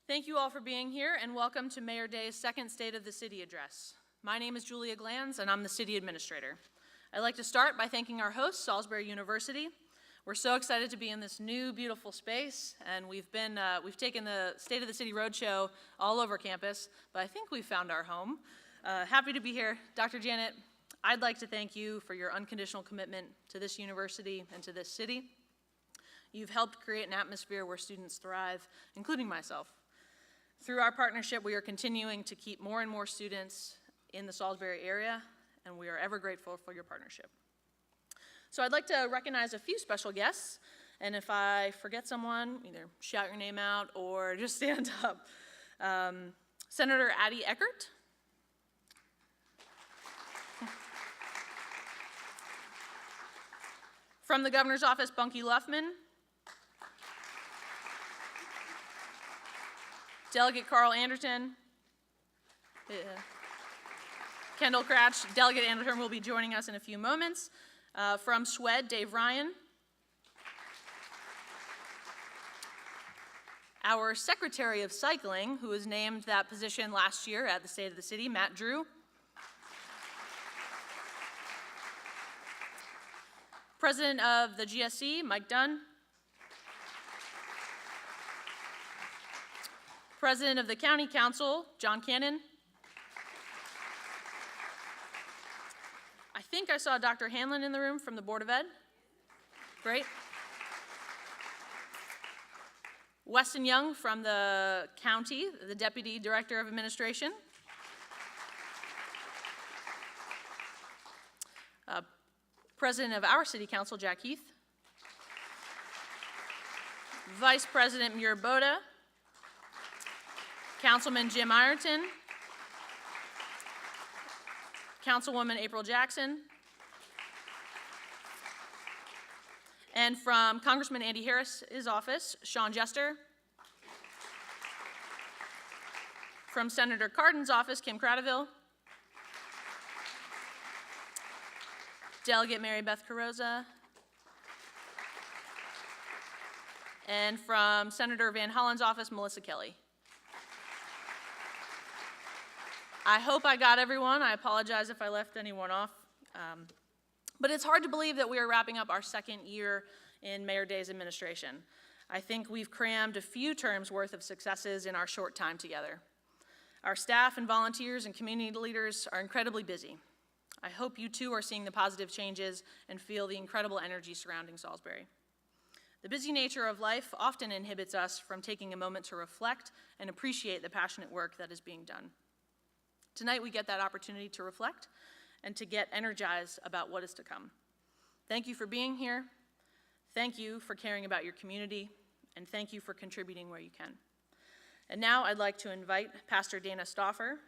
Thank you all for being here, and welcome to Mayor Day's second State of the City address. My name is Julia Glanz, and I'm the City Administrator. I'd like to start by thanking our host, Salisbury University. We're so excited to be in this new, beautiful space, and we've taken the State of the City Roadshow all over campus, but I think we've found our home. Happy to be here. Dr. Janet, I'd like to thank you for your unconditional commitment to this university and to this city. You've helped create an atmosphere where students thrive, including myself. Through our partnership, we are continuing to keep more and more students in the Salisbury area, and we are ever grateful for your partnership. So I'd like to recognize a few special guests, and if I forget someone, either shout your name out or just stand up. Senator Addie Eckert. From the Governor's Office, Bunky Luffman. Delegate Carl Anderton. Kendall Cratch. Delegate Anderton will be joining us in a few moments. From SWED, Dave Ryan. Our Secretary of Cycling, who was named that position last year at the State of the City, Matt Drew. President of the GSC, Mike Dunn. President of the County Council, John Cannon. I think I saw Dr. Hanlon in the room from the Board of Ed. Great. Weston Young from the county, the Deputy Director of Administration. President of our City Council, Jack Heath. Vice President Muir Boda. Councilman Jim Ireton. Councilwoman April Jackson. And from Congressman Andy Harris's office, Sean Jester. From Senator Cardin's office, Kim Cradaville. Delegate Mary Beth Carroza. And from Senator Van Hollen's office, Melissa Kelly. I hope I got everyone. I apologize if I left anyone off. But it's hard to believe that we are wrapping up our second year in Mayor Day's administration. I think we've crammed a few terms worth of successes in our short time together. Our staff and volunteers and community leaders are incredibly busy. I hope you too are seeing the positive changes and feel the incredible energy surrounding Salisbury. The busy nature of life often inhibits us from taking a moment to reflect and appreciate the passionate work that is being done. Tonight we get that opportunity to reflect and to get energized about what is to come. Thank you for being here. Thank you for caring about your community, and thank you for contributing where you can. And now I'd like to invite Pastor Dana Stauffer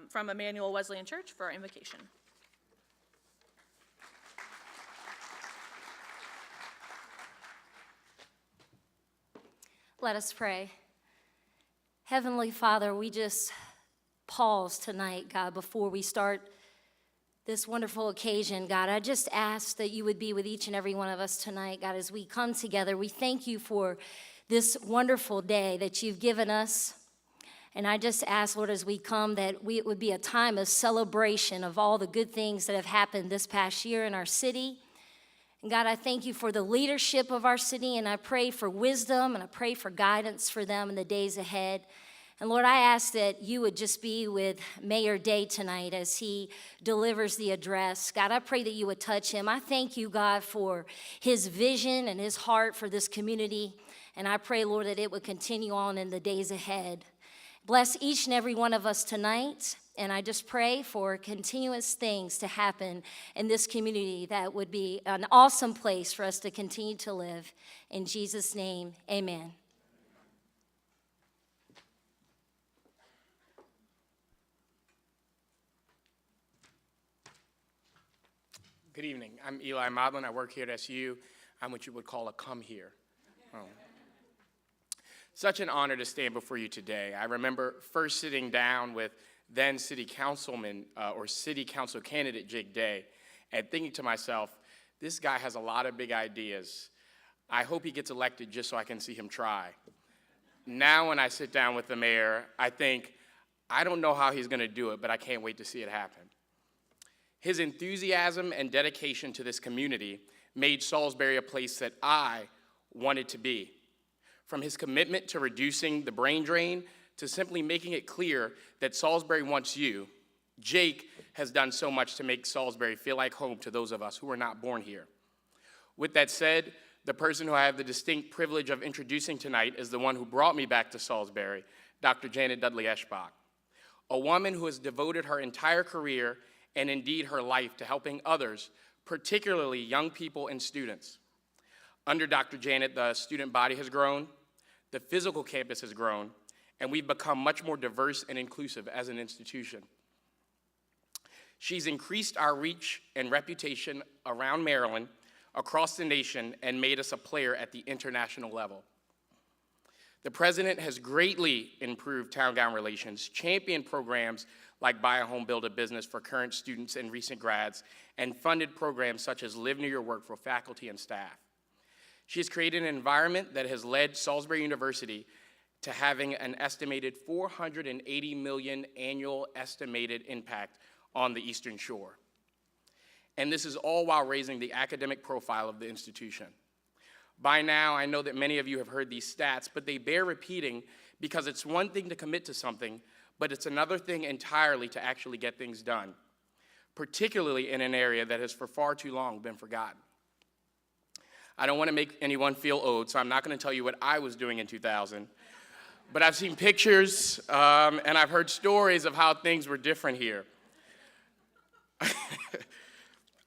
from Emmanuel Wesleyan Church for our invocation. Let us pray. Heavenly Father, we just pause tonight, God, before we start this wonderful occasion. God, I just ask that you would be with each and every one of us tonight, God, as we come together. We thank you for this wonderful day that you've given us. And I just ask, Lord, as we come, that it would be a time of celebration of all the good things that have happened this past year in our city. And God, I thank you for the leadership of our city, and I pray for wisdom, and I pray for guidance for them in the days ahead. And Lord, I ask that you would just be with Mayor Day tonight as he delivers the address. God, I pray that you would touch him. I thank you, God, for his vision and his heart for this community. And I pray, Lord, that it would continue on in the days ahead. Bless each and every one of us tonight. And I just pray for continuous things to happen in this community that would be an awesome place for us to continue to live. In Jesus' name, amen. Good evening. I'm Eli Modlin. I work here at SU. I'm what you would call a come here. Such an honor to stand before you today. I remember first sitting down with then city councilman or city council candidate Jake Day and thinking to myself, this guy has a lot of big ideas. I hope he gets elected just so I can see him try. Now when I sit down with the mayor, I think, I don't know how he's gonna do it, but I can't wait to see it happen. His enthusiasm and dedication to this community made Salisbury a place that I wanted to be. From his commitment to reducing the brain drain to simply making it clear that Salisbury wants you, Jake has done so much to make Salisbury feel like home to those of us who were not born here. With that said, the person who I have the distinct privilege of introducing tonight is the one who brought me back to Salisbury, Dr. Janet Dudley-Eshbach, a woman who has devoted her entire career and indeed her life to helping others, particularly young people and students. Under Dr. Janet, the student body has grown, the physical campus has grown, and we've become much more diverse and inclusive as an institution. She's increased our reach and reputation around Maryland, across the nation, and made us a player at the international level. The president has greatly improved town-gown relations, championed programs like Buy a Home, Build a Business for current students and recent grads, and funded programs such as Live Near Your Work for faculty and staff. She has created an environment that has led Salisbury University to having an estimated $480 million annual estimated impact on the Eastern Shore. And this is all while raising the academic profile of the institution. By now, I know that many of you have heard these stats, but they bear repeating because it's one thing to commit to something, but it's another thing entirely to actually get things done, particularly in an area that has for far too long been forgotten. I don't want to make anyone feel old, so I'm not going to tell you what I was doing in 2000, but I've seen pictures and I've heard stories of how things were different here.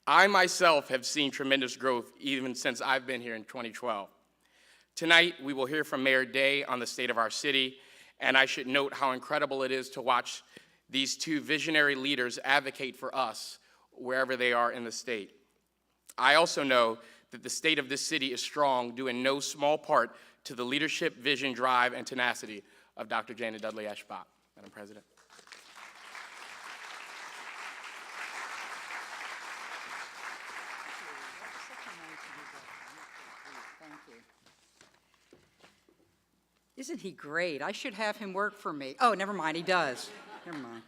I myself have seen tremendous growth even since I've been here in 2012. Tonight, we will hear from Mayor Day on the state of our city, and I should note how incredible it is to watch these two visionary leaders advocate for us wherever they are in the state. I also know that the state of this city is strong, due in no small part to the leadership, vision, drive, and tenacity of Dr. Janet Dudley-Eshbach. Madam President. Isn't he great? I should have him work for me. Oh, never mind, he does. Never mind.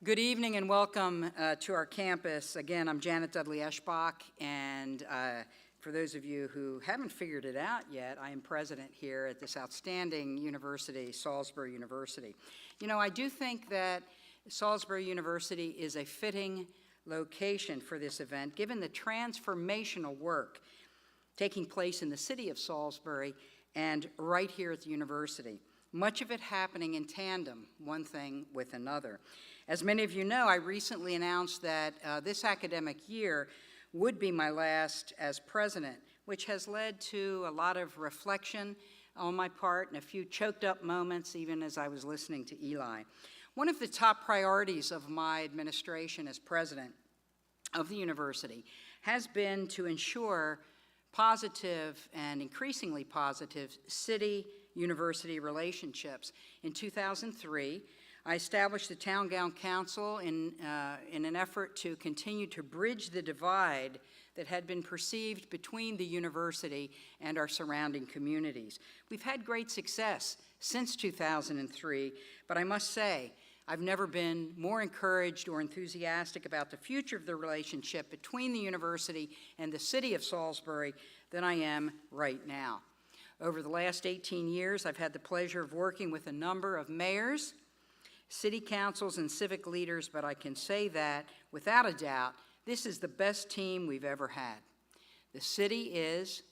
Good evening and welcome to our campus. Again, I'm Janet Dudley-Eshbach, and for those of you who haven't figured it out yet, I am president here at this outstanding university, Salisbury University. You know, I do think that Salisbury University is a fitting location for this event, given the transformational work taking place in the city of Salisbury and right here at the university. Much of it happening in tandem, one thing with another. As many of you know, I recently announced that this academic year would be my last as president, which has led to a lot of reflection on my part and a few choked up moments even as I was listening to Eli. One of the top priorities of my administration as president of the university has been to ensure positive and increasingly positive city-university relationships. In 2003, I established the Town Gown Council in an effort to continue to bridge the divide that had been perceived between the university and our surrounding communities. We've had great success since 2003, but I must say, I've never been more encouraged or enthusiastic about the future of the relationship between the university and the city of Salisbury than I am right now. Over the last 18 years, I've had the pleasure of working with a number of mayors, city councils, and civic leaders, but I can say that, without a doubt, this is the best team we've ever had. The city is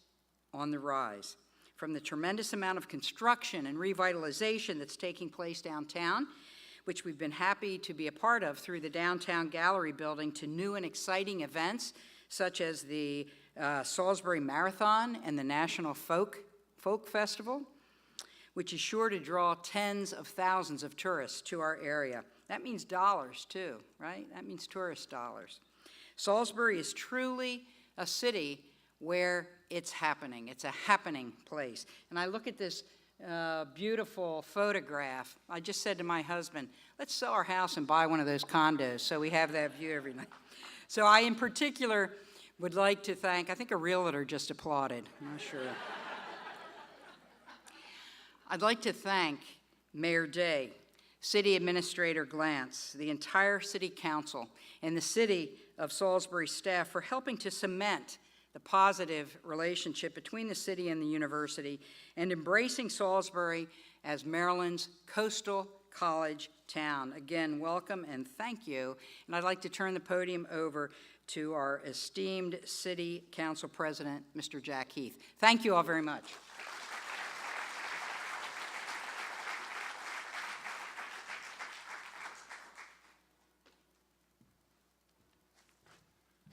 on the rise. From the tremendous amount of construction and revitalization that's taking place downtown, which we've been happy to be a part of through the Downtown Gallery building, to new and exciting events such as the Salisbury Marathon and the National Folk Festival, which is sure to draw tens of thousands of tourists to our area. That means dollars too, right? That means tourist dollars. Salisbury is truly a city where it's happening. It's a happening place. And I look at this beautiful photograph. I just said to my husband, let's sell our house and buy one of those condos so we have that view every night. So I, in particular, would like to thank, I think a realtor just applauded, I'm not sure. I'd like to thank Mayor Day, City Administrator Glantz, the entire City Council, and the City of Salisbury staff for helping to cement the positive relationship between the city and the university and embracing Salisbury as Maryland's coastal college town. Again, welcome and thank you. And I'd like to turn the podium over to our esteemed City Council President, Mr. Jack Heath. Thank you all very much.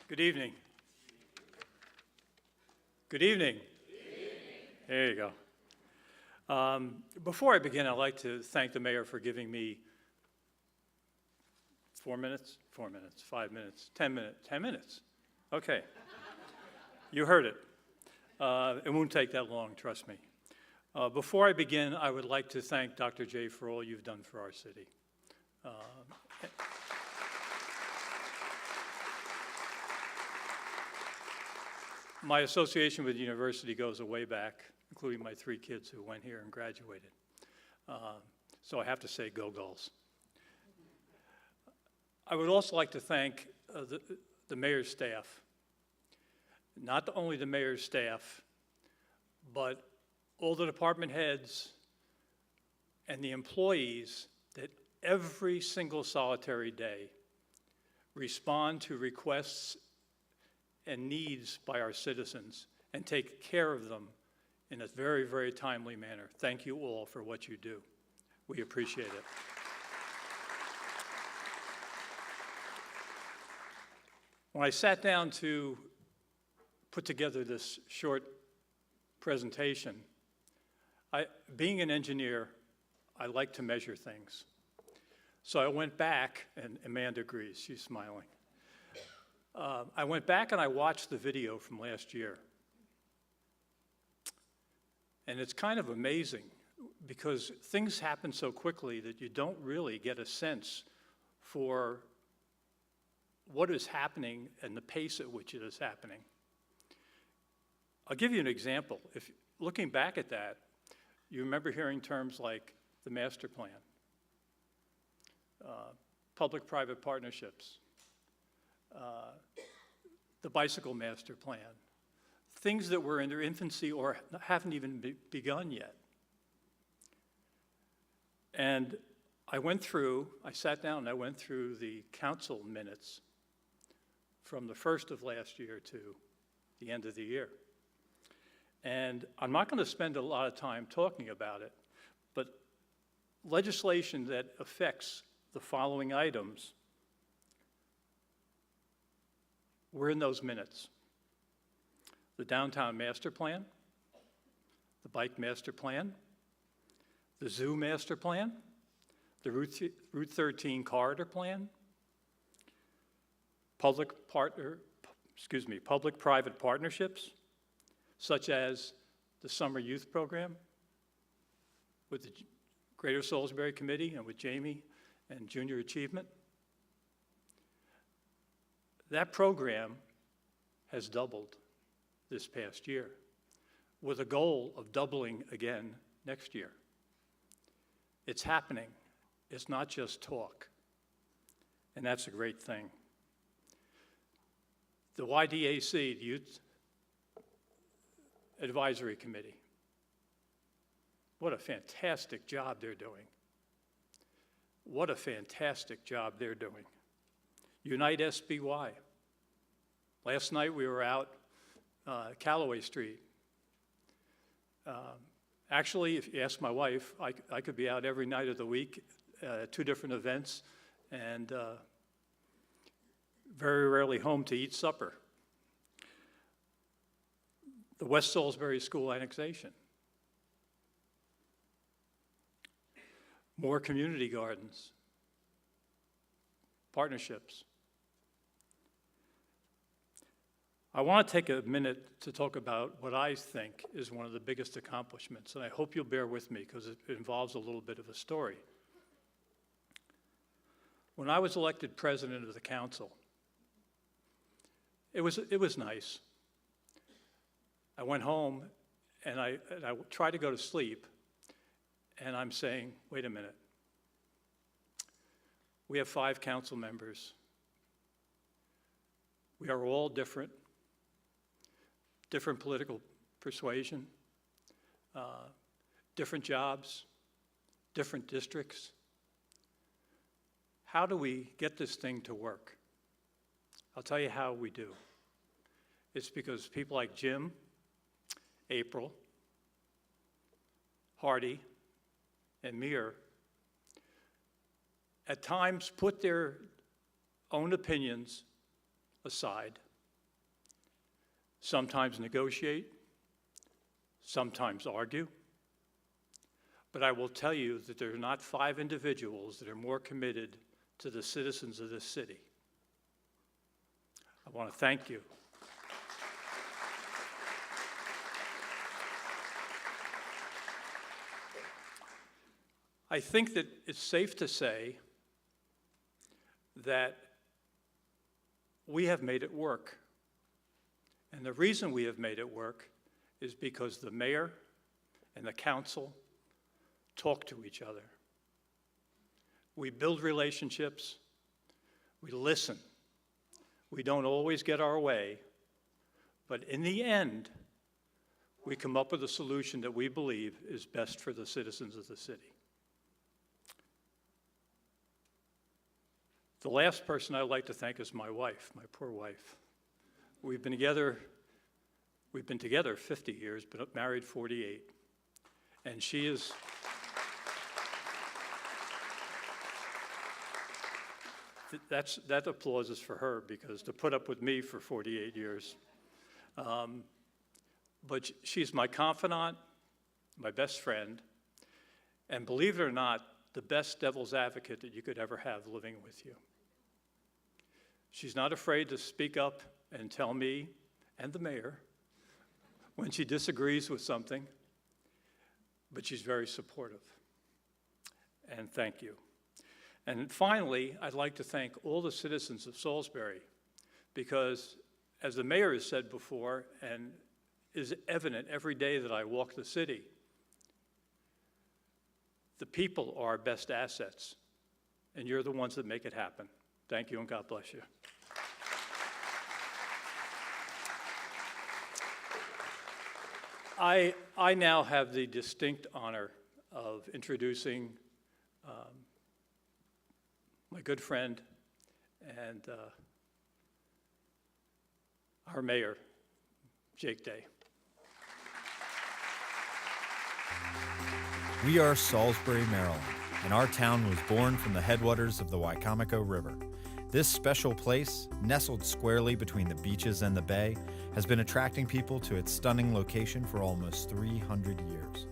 Good evening. Good evening. There you go. Before I begin, I'd like to thank the mayor for giving me 4 minutes, 5 minutes, 10 minutes, 10 minutes. Okay. You heard it. It won't take that long, trust me. Before I begin, I would like to thank Dr. J for all you've done for our city. My association with the university goes way back, including my 3 kids who went here and graduated. So I have to say, go Gulls. I would also like to thank the mayor's staff. Not only the mayor's staff, but all the department heads and the employees that every single solitary day respond to requests and needs by our citizens and take care of them in a very, very timely manner. Thank you all for what you do. We appreciate it. When I sat down to put together this short presentation, being an engineer, I like to measure things. So I went back, and Amanda agrees, she's smiling. I went back and I watched the video from last year. And it's kind of amazing because things happen so quickly that you don't really get a sense for what is happening and the pace at which it is happening. I'll give you an example. If looking back at that, you remember hearing terms like the master plan, public-private partnerships, the bicycle master plan, things that were in their infancy or haven't even begun yet. And I sat down and I went through the council minutes from the first of last year to the end of the year. And I'm not going to spend a lot of time talking about it, but legislation that affects the following items were in those minutes: the downtown master plan, the bike master plan, the zoo master plan, the Route 13 corridor plan, public-private partnerships, such as the summer youth program with the Greater Salisbury Committee and with Jamie and Junior Achievement. That program has doubled this past year with a goal of doubling again next year. It's happening. It's not just talk, and that's a great thing. The YDAC, the Youth Advisory Committee, what a fantastic job they're doing. What a fantastic job they're doing. Unite SBY. Last night we were out Callaway Street. Actually, if you ask my wife, I could be out every night of the week at 2 different events and very rarely home to eat supper. The West Salisbury School annexation. More community gardens. Partnerships. I want to take a minute to talk about what I think is one of the biggest accomplishments, and I hope you'll bear with me because it involves a little bit of a story. When I was elected president of the council, it was nice. I went home and I tried to go to sleep, and I'm saying, wait a minute. We have 5 council members. We are all different political persuasion, different jobs, different districts. How do we get this thing to work? I'll tell you how we do. It's because people like Jim, April, Hardy, and Mir at times put their own opinions aside, sometimes negotiate, sometimes argue. But I will tell you that there are not 5 individuals that are more committed to the citizens of this city. I want to thank you. I think that it's safe to say that we have made it work. And the reason we have made it work is because the mayor and the council talk to each other. We build relationships, we listen. We don't always get our way, but in the end, we come up with a solution that we believe is best for the citizens of the city. The last person I'd like to thank is my wife, my poor wife. We've been together 50 years, but married 48. And she is, that applause is for her, because to put up with me for 48 years. But she's my confidant, my best friend, and believe it or not, the best devil's advocate that you could ever have living with you. She's not afraid to speak up and tell me and the mayor when she disagrees with something, but she's very supportive. And thank you. And finally, I'd like to thank all the citizens of Salisbury, because as the mayor has said before, and is evident every day that I walk the city, the people are our best assets, and you're the ones that make it happen. Thank you, and God bless you. I now have the distinct honor of introducing my good friend and our mayor, Jake Day. We are Salisbury, Maryland, and our town was born from the headwaters of the Wicomico River. This special place, nestled squarely between the beaches and the bay, has been attracting people to its stunning location for almost 300 years.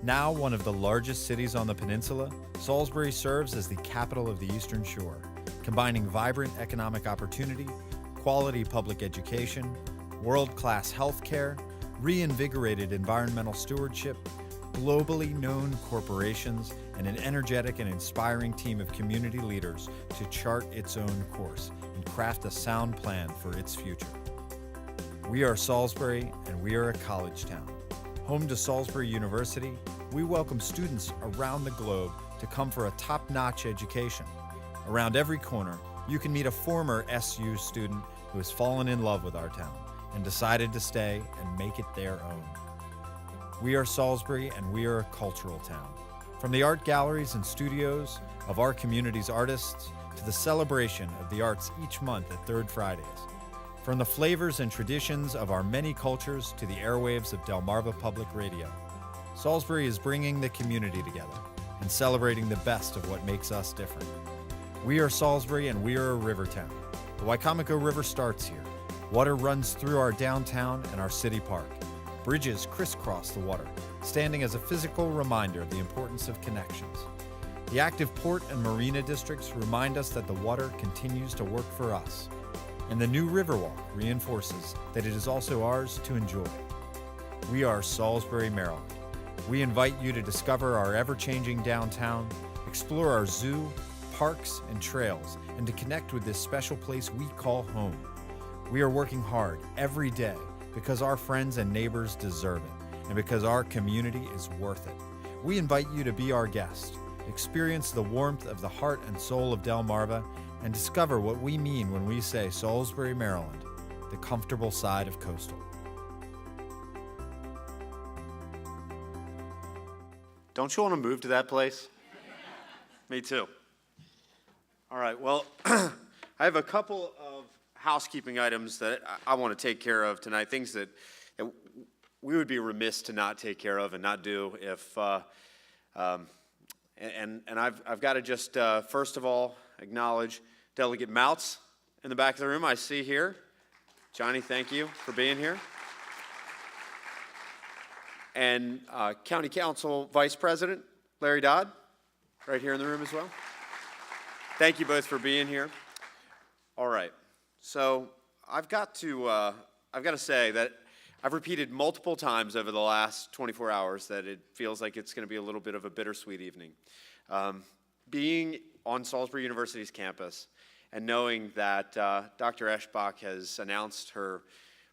Now one of the largest cities on the peninsula, Salisbury serves as the capital of the Eastern Shore, combining vibrant economic opportunity, quality public education, world-class health care, reinvigorated environmental stewardship, globally known corporations, and an energetic and inspiring team of community leaders to chart its own course and craft a sound plan for its future. We are Salisbury, and we are a college town. Home to Salisbury University, we welcome students around the globe to come for a top-notch education. Around every corner, you can meet a former SU student who has fallen in love with our town and decided to stay and make it their own. We are Salisbury, and we are a cultural town. From the art galleries and studios of our community's artists to the celebration of the arts each month at Third Fridays. From the flavors and traditions of our many cultures to the airwaves of Delmarva Public Radio. Salisbury is bringing the community together and celebrating the best of what makes us different. We are Salisbury, and we are a river town. The Wicomico River starts here. Water runs through our downtown and our city park. Bridges crisscross the water, standing as a physical reminder of the importance of connections. The active port and marina districts remind us that the water continues to work for us. And the new Riverwalk reinforces that it is also ours to enjoy. We are Salisbury, Maryland. We invite you to discover our ever-changing downtown, explore our zoo, parks, and trails, and to connect with this special place we call home. We are working hard every day because our friends and neighbors deserve it, and because our community is worth it. we invite you to be our guest, experience the warmth of the heart and soul of Delmarva, and discover what we mean when we say Salisbury, Maryland, the comfortable side of coastal. Don't you want to move to that place? Me too. All right, well, I have a couple of housekeeping items that I want to take care of tonight, things that we would be remiss to not take care of and not do if, I've got to just, first of all, acknowledge Delegate Moutz in the back of the room I see here. Johnny, thank you for being here. And County Council Vice President Larry Dodd, right here in the room as well. Thank you both for being here. All right, so I've got to say that I've repeated multiple times over the last 24 hours that it feels like it's going to be a little bit of a bittersweet evening. Being on Salisbury University's campus and knowing that Dr. Eshbach has announced her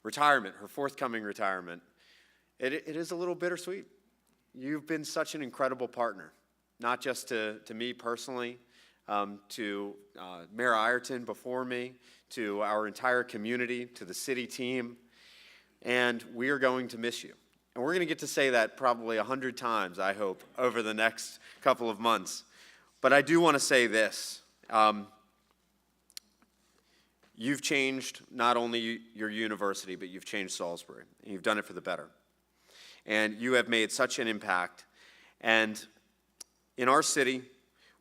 retirement, her forthcoming retirement, it is a little bittersweet. You've been such an incredible partner, not just to me personally, to Mayor Ireton before me, to our entire community, to the city team, and we are going to miss you. And we're going to get to say that probably 100 times, I hope, over the next couple of months. But I do want to say this. You've changed not only your university, but you've changed Salisbury, and you've done it for the better. And you have made such an impact. And in our city,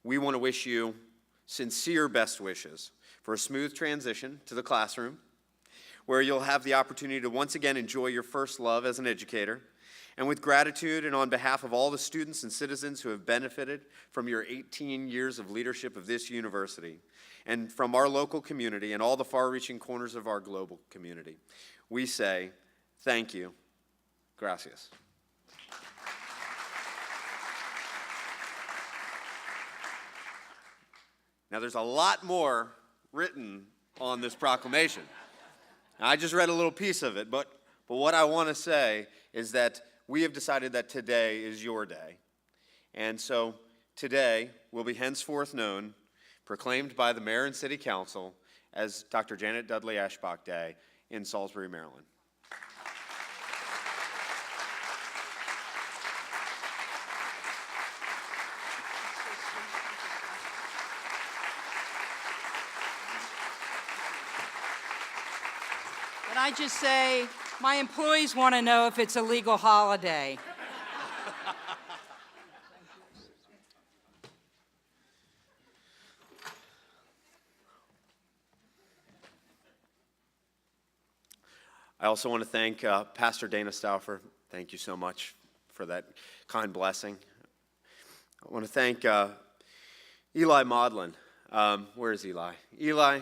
we want to wish you sincere best wishes for a smooth transition to the classroom, where you'll have the opportunity to once again enjoy your first love as an educator. And with gratitude and on behalf of all the students and citizens who have benefited from your 18 years of leadership of this university, and from our local community and all the far-reaching corners of our global community, we say thank you. Gracias. Now, there's a lot more written on this proclamation. Now, I just read a little piece of it, but what I want to say is that we have decided that today is your day. And so today will be henceforth known, proclaimed by the Mayor and City Council, as Dr. Janet Dudley-Eshbach Day in Salisbury, Maryland. Can I just say, my employees want to know if it's a legal holiday. I also want to thank Pastor Dana Stauffer. Thank you so much for that kind blessing. I want to thank Eli Modlin. Where is Eli? Eli,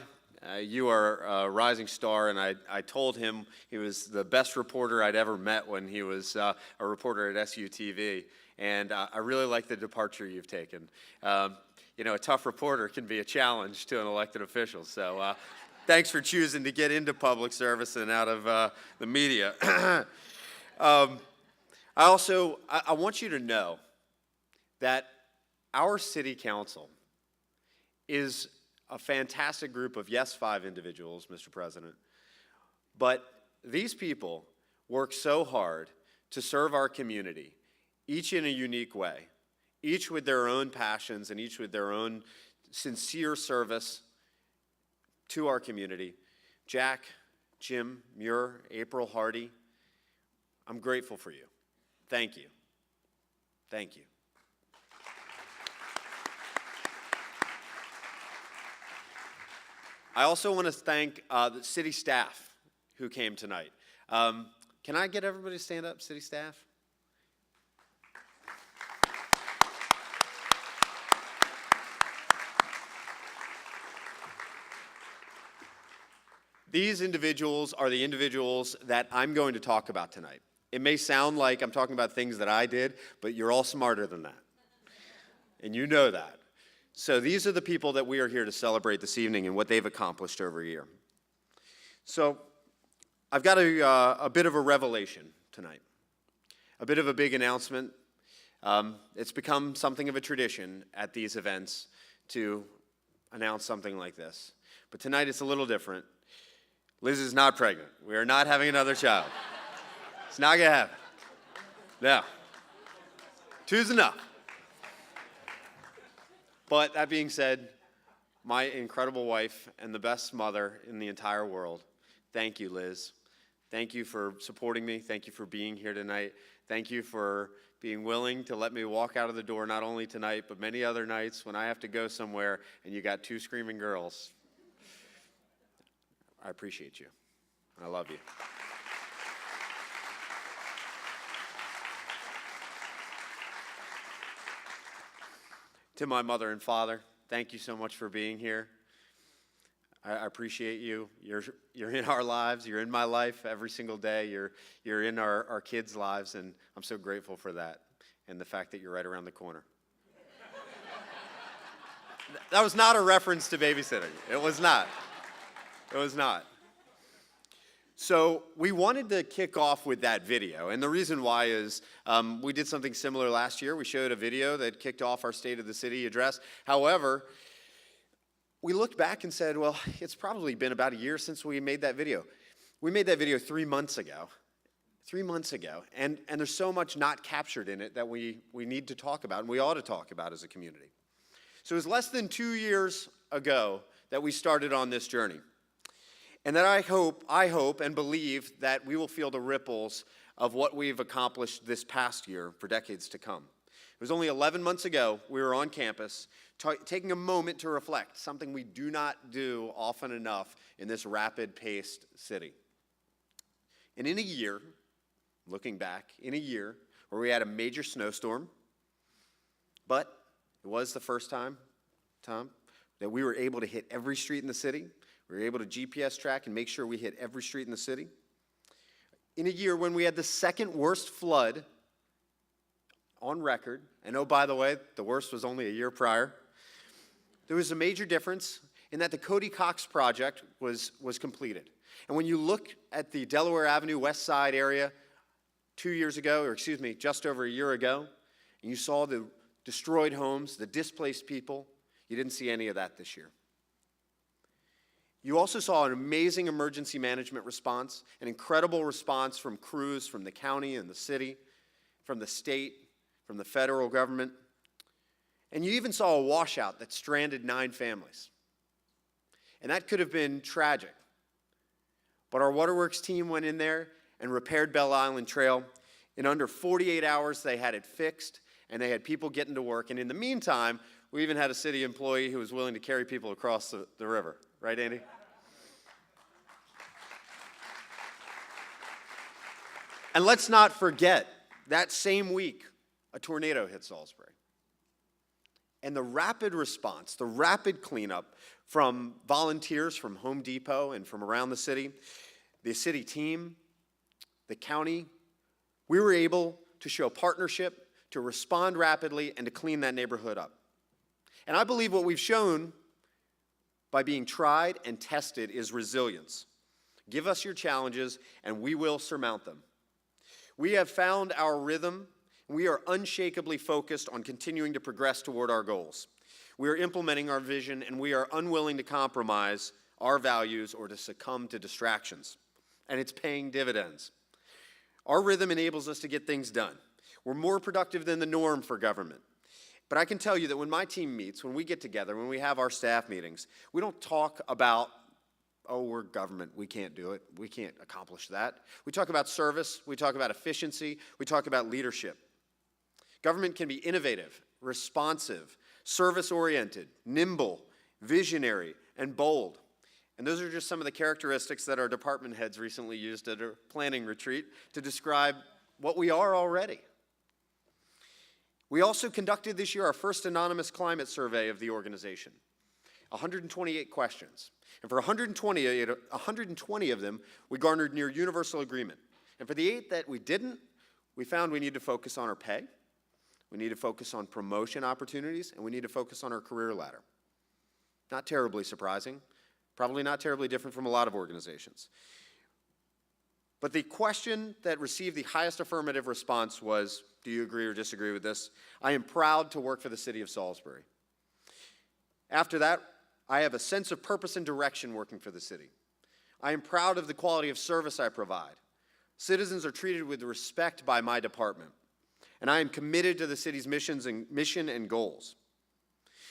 you are a rising star, and I told him he was the best reporter I'd ever met when he was a reporter at SUTV, and I really like the departure you've taken. You know, a tough reporter can be a challenge to an elected official, so thanks for choosing to get into public service and out of the media. I want you to know that our city council is a fantastic group of, yes, 5 individuals, Mr. President, but these people work so hard to serve our community, each in a unique way, each with their own passions and each with their own sincere service to our community. Jack, Jim, Muir, April, Hardy, I'm grateful for you. Thank you. Thank you. I also want to thank the city staff who came tonight. Can I get everybody to stand up, city staff? These individuals are the individuals that I'm going to talk about tonight. It may sound like I'm talking about things that I did, but you're all smarter than that. And you know that. So these are the people that we are here to celebrate this evening and what they've accomplished over a year. So I've got a bit of a revelation tonight, a bit of a big announcement. It's become something of a tradition at these events to announce something like this. But tonight it's a little different. Liz is not pregnant. We are not having another child. It's not going to happen. No. Two's enough. But that being said, my incredible wife and the best mother in the entire world, thank you, Liz. Thank you for supporting me. Thank you for being here tonight. Thank you for being willing to let me walk out of the door, not only tonight, but many other nights when I have to go somewhere and you got two screaming girls. I appreciate you. I love you. To my mother and father, thank you so much for being here. I appreciate you. You're in our lives. You're in my life every single day. You're in our kids' lives, and I'm so grateful for that and the fact that you're right around the corner. That was not a reference to babysitting. It was not. It was not. So we wanted to kick off with that video, and the reason why is we did something similar last year. We showed a video that kicked off our State of the City address. However, we looked back and said, well, it's probably been about a year since we made that video. We made that video 3 months ago. 3 months ago, and there's so much not captured in it that we need to talk about, and we ought to talk about as a community. So it was less than 2 years ago that we started on this journey. And that I hope and believe that we will feel the ripples of what we've accomplished this past year for decades to come. It was only 11 months ago we were on campus taking a moment to reflect, something we do not do often enough in this rapid-paced city. And in a year, looking back, in a year where we had a major snowstorm, but it was the first time, Tom, that we were able to hit every street in the city. We were able to GPS track and make sure we hit every street in the city. In a year when we had the second worst flood on record, and oh, by the way, the worst was only a year prior, there was a major difference in that the Cody Cox project was completed. And when you look at the Delaware Avenue West Side area 2 years ago, or excuse me, just over a year ago, and you saw the destroyed homes, the displaced people, you didn't see any of that this year. You also saw an amazing emergency management response, an incredible response from crews from the county and the city, from the state, from the federal government. And you even saw a washout that stranded 9 families. And that could have been tragic. But our Waterworks team went in there and repaired Bell Island Trail. In under 48 hours, they had it fixed, and they had people getting to work. And in the meantime, we even had a city employee who was willing to carry people across the river. Right, Andy? And let's not forget, that same week, a tornado hit Salisbury. And the rapid response, the rapid cleanup from volunteers from Home Depot and from around the city team, the county, we were able to show partnership, to respond rapidly, and to clean that neighborhood up. And I believe what we've shown by being tried and tested is resilience. Give us your challenges, and we will surmount them. We have found our rhythm. We are unshakably focused on continuing to progress toward our goals. We are implementing our vision, and we are unwilling to compromise our values or to succumb to distractions. And it's paying dividends. Our rhythm enables us to get things done. We're more productive than the norm for government. But I can tell you that when my team meets, when we get together, when we have our staff meetings, we don't talk about, oh, we're government, we can't do it, we can't accomplish that. We talk about service, we talk about efficiency, we talk about leadership. Government can be innovative, responsive, service-oriented, nimble, visionary, and bold. And those are just some of the characteristics that our department heads recently used at a planning retreat to describe what we are already. We also conducted this year our first anonymous climate survey of the organization. 128 questions. And for 120 of them, we garnered near universal agreement. And for the 8 that we didn't, we found we need to focus on our pay, we need to focus on promotion opportunities, and we need to focus on our career ladder. Not terribly surprising, probably not terribly different from a lot of organizations. But the question that received the highest affirmative response was, do you agree or disagree with this? I am proud to work for the city of Salisbury. After that, I have a sense of purpose and direction working for the city. I am proud of the quality of service I provide. Citizens are treated with respect by my department, and I am committed to the city's mission and goals.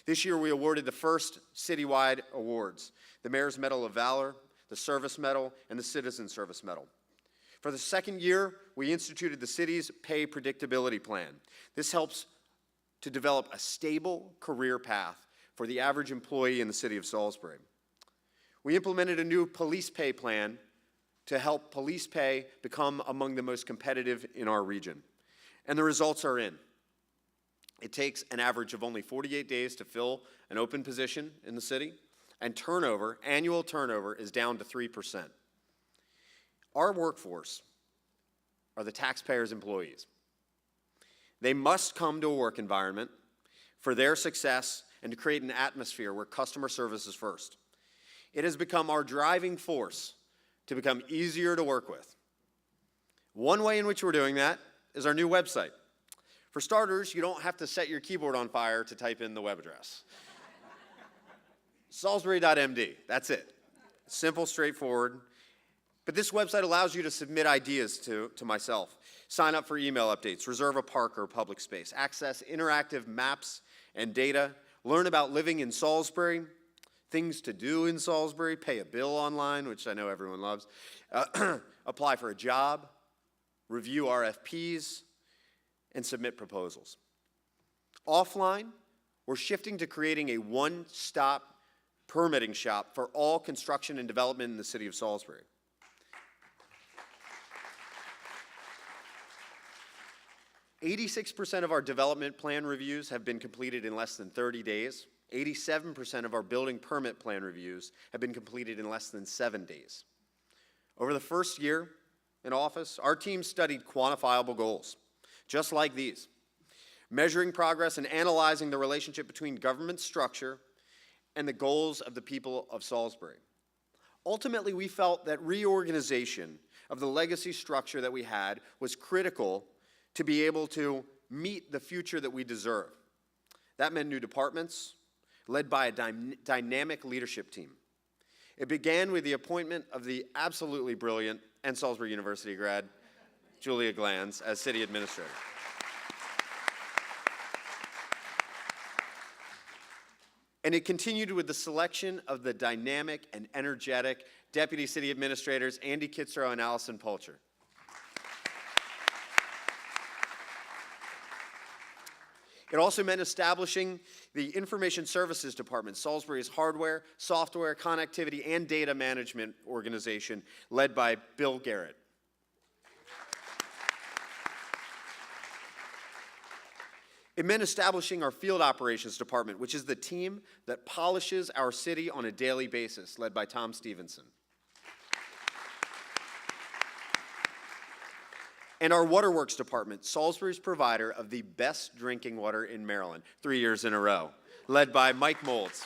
This year, we awarded the first citywide awards, the Mayor's Medal of Valor, the Service Medal, and the Citizen Service Medal. For the second year, we instituted the city's pay predictability plan. This helps to develop a stable career path for the average employee in the city of Salisbury. We implemented a new police pay plan to help police pay become among the most competitive in our region. And the results are in. It takes an average of only 48 days to fill an open position in the city, and annual turnover is down to 3%. Our workforce are the taxpayers' employees. They must come to a work environment for their success and to create an atmosphere where customer service is first. It has become our driving force to become easier to work with. One way in which we're doing that is our new website. For starters, you don't have to set your keyboard on fire to type in the web address. Salisbury.md, that's it. Simple, straightforward. But this website allows you to submit ideas to myself, sign up for email updates, reserve a park or public space, access interactive maps and data, learn about living in Salisbury, things to do in Salisbury, pay a bill online, which I know everyone loves, apply for a job, review RFPs, and submit proposals. Offline, we're shifting to creating a one-stop permitting shop for all construction and development in the city of Salisbury. 86% of our development plan reviews have been completed in less than 30 days. 87% of our building permit plan reviews have been completed in less than 7 days. Over the first year in office, our team studied quantifiable goals, just like these, measuring progress and analyzing the relationship between government structure and the goals of the people of Salisbury. Ultimately, we felt that reorganization of the legacy structure that we had was critical to be able to meet the future that we deserve. That meant new departments, led by a dynamic leadership team. It began with the appointment of the absolutely brilliant and Salisbury University grad, Julia Glanz, as city administrator. And it continued with the selection of the dynamic and energetic deputy city administrators, Andy Kitzrow and Allison Pulcher. It also meant establishing the Information Services Department, Salisbury's hardware, software, connectivity, and data management organization, led by Bill Garrett. It meant establishing our Field Operations Department, which is the team that polishes our city on a daily basis, led by Tom Stevenson. And our Waterworks Department, Salisbury's provider of the best drinking water in Maryland, 3 years in a row, led by Mike Molds.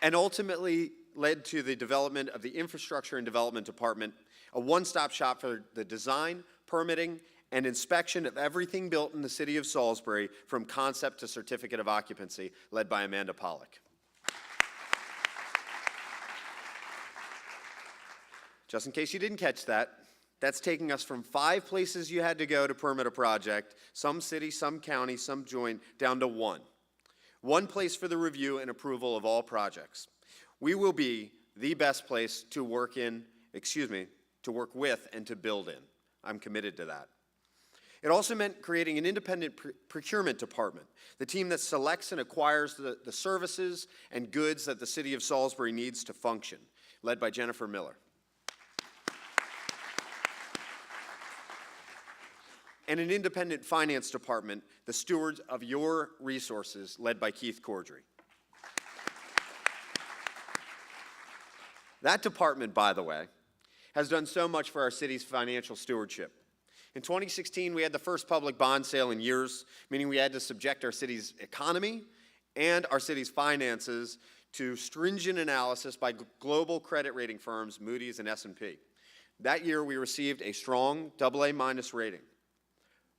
And ultimately led to the development of the Infrastructure and Development Department, a one-stop shop for the design, permitting, and inspection of everything built in the city of Salisbury from concept to certificate of occupancy, led by Amanda Pollock. Just in case you didn't catch that, that's taking us from 5 places you had to go to permit a project, some city, some county, some joint, down to 1. 1 place for the review and approval of all projects. We will be the best place to work with and to build in. I'm committed to that. It also meant creating an independent procurement department, the team that selects and acquires the services and goods that the city of Salisbury needs to function, led by Jennifer Miller. And an independent finance department, the stewards of your resources, led by Keith Cordry. That department, by the way, has done so much for our city's financial stewardship. In 2016, we had the first public bond sale in years, meaning we had to subject our city's economy and our city's finances to stringent analysis by global credit rating firms Moody's and S&P. That year, we received a strong AA- rating.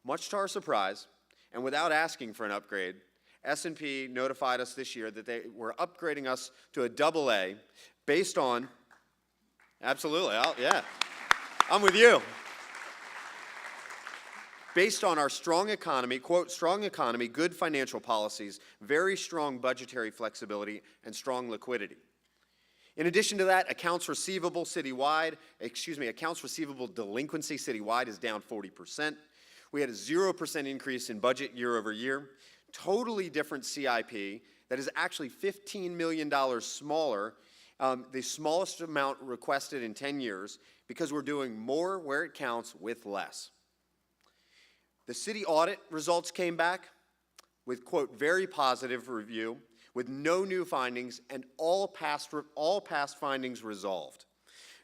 Much to our surprise, and without asking for an upgrade, S&P notified us this year that they were upgrading us to a AA based on, absolutely, yeah, I'm with you. Based on our strong economy, quote, strong economy, good financial policies, very strong budgetary flexibility, and strong liquidity. In addition to that, accounts receivable delinquency citywide is down 40%. We had a 0% increase in budget year over year. Totally different CIP that is actually $15 million smaller, the smallest amount requested in 10 years, because we're doing more where it counts with less. The city audit results came back with, quote, very positive review, with no new findings and all past findings resolved,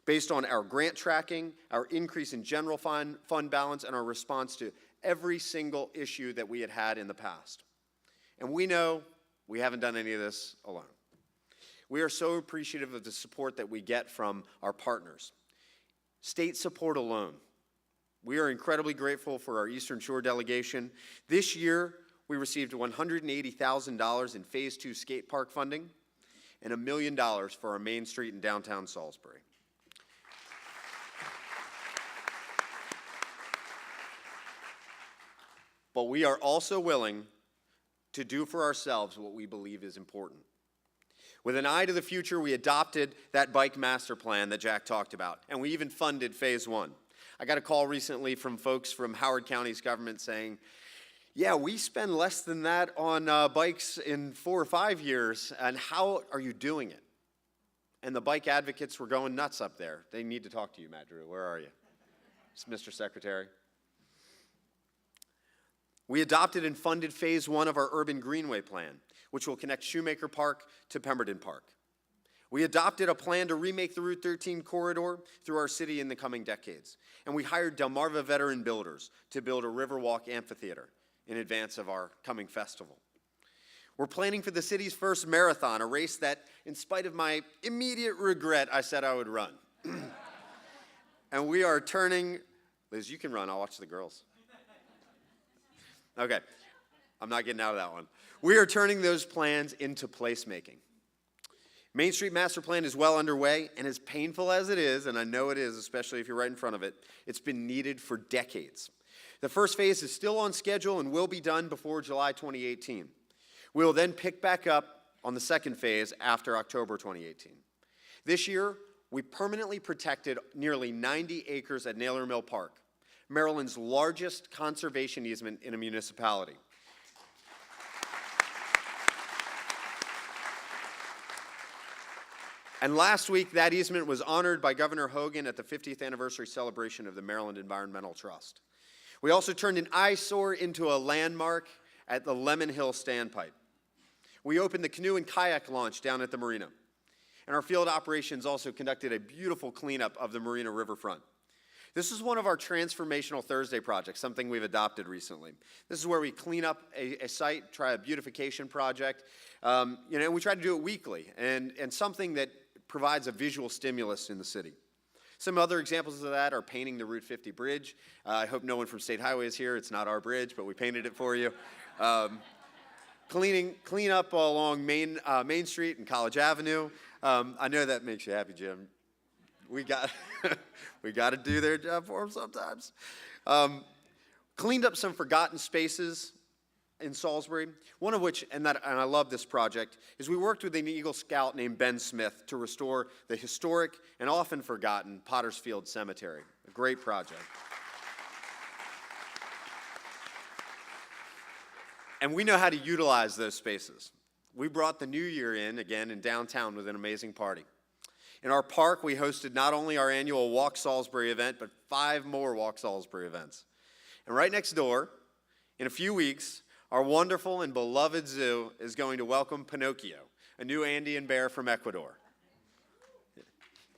based on our grant tracking, our increase in general fund balance, and our response to every single issue that we had had in the past. And we know we haven't done any of this alone. We are so appreciative of the support that we get from our partners. State support alone. We are incredibly grateful for our Eastern Shore delegation. This year, we received $180,000 in Phase 2 skate park funding and $1 million for our Main Street in downtown Salisbury. But we are also willing to do for ourselves what we believe is important. With an eye to the future, we adopted that bike master plan that Jack talked about, and we even funded Phase 1. I got a call recently from folks from Howard County's government saying, yeah, we spend less than that on bikes in 4 or 5 years, and how are you doing it? And the bike advocates were going nuts up there. They need to talk to you, Matt Drew. Where are you? It's Mr. Secretary. We adopted and funded Phase 1 of our Urban Greenway Plan, which will connect Shoemaker Park to Pemberton Park. We adopted a plan to remake the Route 13 corridor through our city in the coming decades. And we hired Delmarva veteran builders to build a Riverwalk amphitheater in advance of our coming festival. We're planning for the city's first marathon, a race that, in spite of my immediate regret, I said I would run. And we are turning, Liz, you can run, I'll watch the girls. Okay, I'm not getting out of that one. We are turning those plans into placemaking. Main Street Master Plan is well underway, and as painful as it is, and I know it is, especially if you're right in front of it, it's been needed for decades. The first phase is still on schedule and will be done before July 2018. We will then pick back up on the second phase after October 2018. This year, we permanently protected nearly 90 acres at Naylor Mill Park, Maryland's largest conservation easement in a municipality. And last week, that easement was honored by Governor Hogan at the 50th anniversary celebration of the Maryland Environmental Trust. We also turned an eyesore into a landmark at the Lemon Hill Standpipe. We opened the canoe and kayak launch down at the marina. And our field operations also conducted a beautiful cleanup of the marina riverfront. This is one of our transformational Thursday projects, something we've adopted recently. This is where we clean up a site, try a beautification project. We try to do it weekly, and something that provides a visual stimulus in the city. Some other examples of that are painting the Route 50 bridge. I hope no one from State Highway is here. It's not our bridge, but we painted it for you. Clean up along Main Street and College Avenue. I know that makes you happy, Jim. We got to do their job for them sometimes. Cleaned up some forgotten spaces in Salisbury, one of which, and I love this project, is we worked with an Eagle Scout named Ben Smith to restore the historic and often forgotten Pottersfield Cemetery. A great project. And we know how to utilize those spaces. We brought the new year in, again, in downtown with an amazing party. In our park, we hosted not only our annual Walk Salisbury event, but 5 more Walk Salisbury events. And right next door, in a few weeks, our wonderful and beloved zoo is going to welcome Pinocchio, a new Andean bear from Ecuador.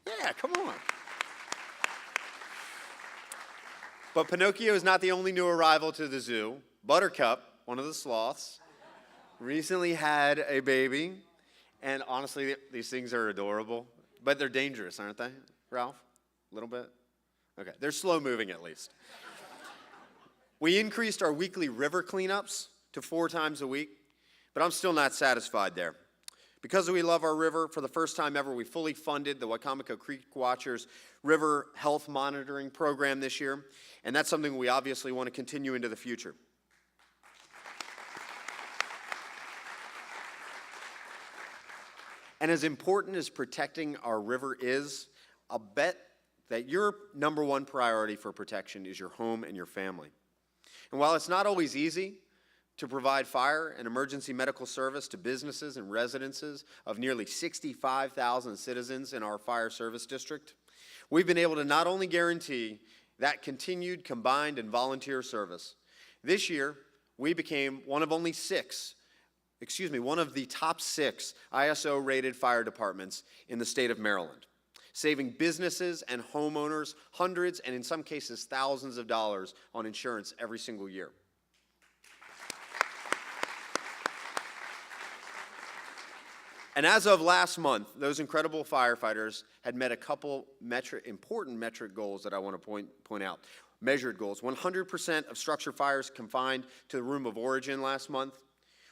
Yeah, come on. But Pinocchio is not the only new arrival to the zoo. Buttercup, one of the sloths, recently had a baby, And honestly, these things are adorable, but they're dangerous, aren't they, Ralph? A little bit? Okay, they're slow moving at least. We increased our weekly river cleanups to 4 times a week, but I'm still not satisfied there. Because we love our river, for the first time ever, we fully funded the Wicomico Creek Watchers River Health Monitoring Program this year, and that's something we obviously want to continue into the future. And as important as protecting our river is, I'll bet that your number one priority for protection is your home and your family. And while it's not always easy to provide fire and emergency medical service to businesses and residences of nearly 65,000 citizens in our fire service district, we've been able to not only guarantee that continued combined and volunteer service. This year, we became one of the top 6 ISO-rated fire departments in the state of Maryland, saving businesses and homeowners hundreds and in some cases thousands of dollars on insurance every single year. And as of last month, those incredible firefighters had met a couple important metric goals that I want to point out. Measured goals: 100% of structure fires confined to the room of origin last month,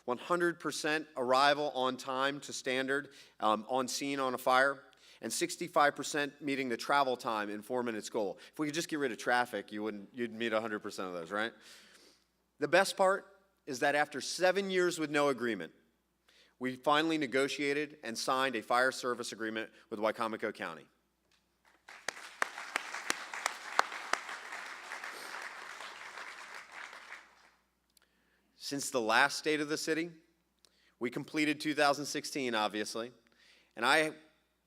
100% arrival on time to standard on scene on a fire, and 65% meeting the travel time in 4 minutes goal. If we could just get rid of traffic, you'd meet 100% of those, right? The best part is that after 7 years with no agreement, we finally negotiated and signed a fire service agreement with Wicomico County. Since the last State of the City, we completed 2016, obviously, and I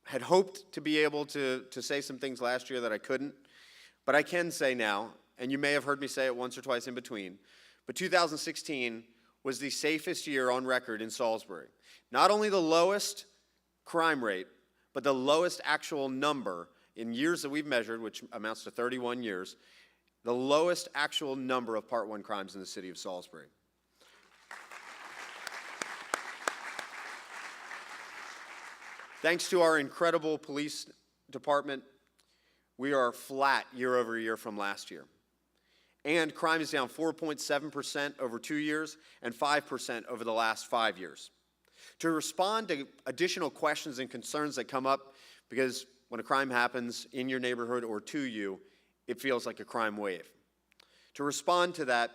had hoped to be able to say some things last year that I couldn't, but I can say now, and you may have heard me say it once or twice in between, but 2016 was the safest year on record in Salisbury. Not only the lowest crime rate, but the lowest actual number in years that we've measured, which amounts to 31 years, the lowest actual number of Part 1 crimes in the city of Salisbury. Thanks to our incredible police department, we are flat year over year from last year. And crime is down 4.7% over 2 years and 5% over the last 5 years. To respond to additional questions and concerns that come up, because when a crime happens in your neighborhood or to you, it feels like a crime wave. To respond to that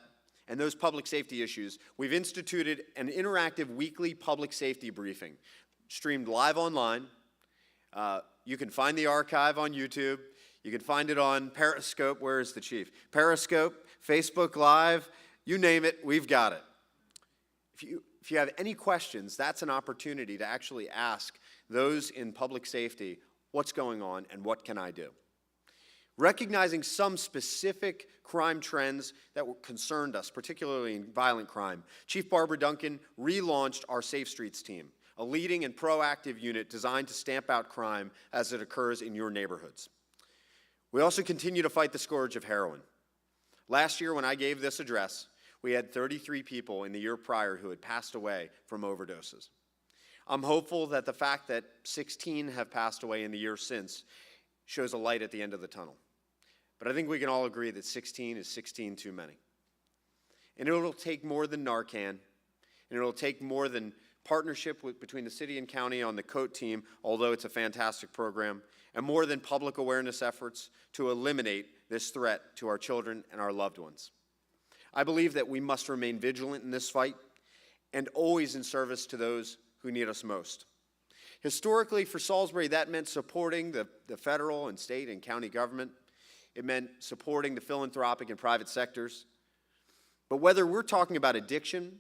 and those public safety issues, we've instituted an interactive weekly public safety briefing, streamed live online. You can find the archive on YouTube. You can find it on Periscope. Where is the chief? Periscope, Facebook Live, you name it, we've got it. If you have any questions, that's an opportunity to actually ask those in public safety, what's going on and what can I do? Recognizing some specific crime trends that concerned us, particularly in violent crime, Chief Barbara Duncan relaunched our Safe Streets team, a leading and proactive unit designed to stamp out crime as it occurs in your neighborhoods. We also continue to fight the scourge of heroin. Last year, when I gave this address, we had 33 people in the year prior who had passed away from overdoses. I'm hopeful that the fact that 16 have passed away in the year since shows a light at the end of the tunnel. But I think we can all agree that 16 is 16 too many. And it'll take more than Narcan, and it'll take more than partnership between the city and county on the COAT team, although it's a fantastic program, and more than public awareness efforts to eliminate this threat to our children and our loved ones. I believe that we must remain vigilant in this fight and always in service to those who need us most. Historically, for Salisbury, that meant supporting the federal and state and county government. It meant supporting the philanthropic and private sectors. But whether we're talking about addiction,